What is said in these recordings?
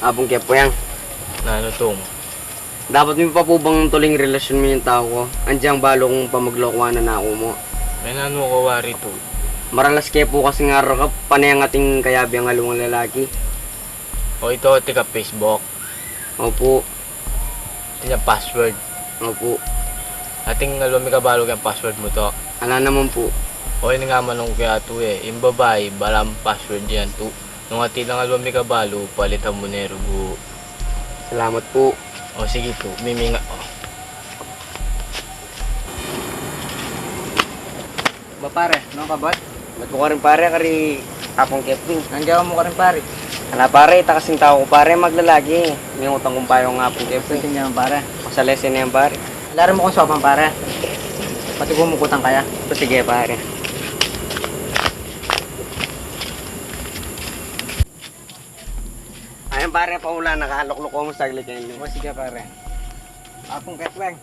Abong kaya po yan. Na ano tong? Dapat mo pa po bang tuling relasyon mo yung tao ko? Andiyan balo kung pamaglokohan na ako mo. May nano ko wari to. Maralas kaya po kasi nga ka, panay ang ating kayabi ang alumang lalaki. O ito, tika Facebook. Opo, Ito yung password. opo. Ating alwami kabalo yung password mo to. Ala naman po. O yun nga manong kaya to eh. Yung babae, balang password yan to. Nung ati lang alwami kabalo, palitan mo na rugo. Salamat po. O sige to, miminga. O. Ba pare, ano ka ba? Ba't mo ka rin pare, kari tapong Kevin. Nandiyan mo ka rin pare. Ala pare, takasing tao ko pare, maglalagi. May utang kong payo nga pong Kevin. Pwede niya pare. Sa lesson na yan pare. Laro mo kung sopan pare. Pati bumukutang kaya. So, sige pare. Ayun pare, paula, nakahalok-loko mo saglit yan. O sige pare. Apong ketweng.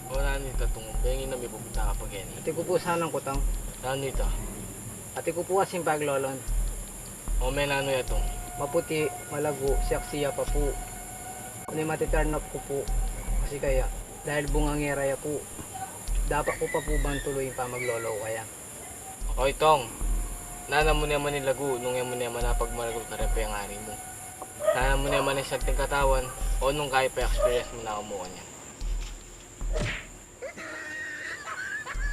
O nani ito tong, pahingin na may pupunta ka pag yan. Ati ko po sanang kutang. Nani ito? Ati ko po kasing paglolon. O may nano ya tong. Maputi, malago, siyak-siya pa po. Ano yung matiturn up ko po. Kasi kaya, dahil bungangera ya po. Dapat ko pa po bang tuloy pa maglolo kaya. O itong, nana mo naman nilago, nung yan mo naman na pagmalagot na rin pa yung ari mo. Nana mo naman yung sagting katawan, o nung kaya pa experience mo na umuha niya.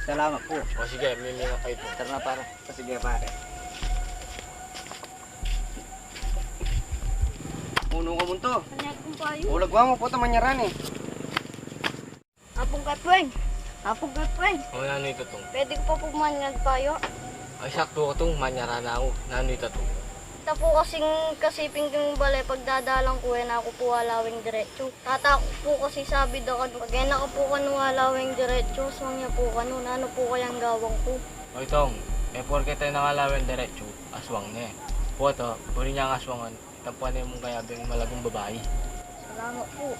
Salamat po. O sige, miminga kayo to. Tara na pare. So, sige pare. Puno ka munto. Kanyag kong payo. Ulag mo po ito manyaran eh. Apong katweng. Apong katweng. O nano ito tong. Pwede ko pa po manyag payo. Ay sakto ka tong, manyara na ako. Nano ito tong. Ita po kasing kasiping kong balay pagdadalang ko na ako po walawing diretso. Tatakot po kasi sabi daw kanu. Pag na ka po kanu walawing diretso, swangya po kanu. Nano po kayang gawang ko. O itong, porke tayo nakalawan diretso, aswang na eh. Po ito, puri niya ang aswangan, tapuan na yung kayabing malagong babae. Salamat po.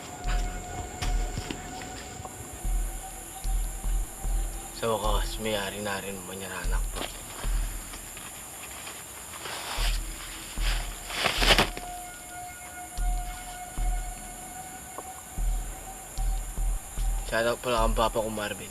Sa wakas, may-ari na rin manyaranak po. Shoutout pala ang papa ko Marvin.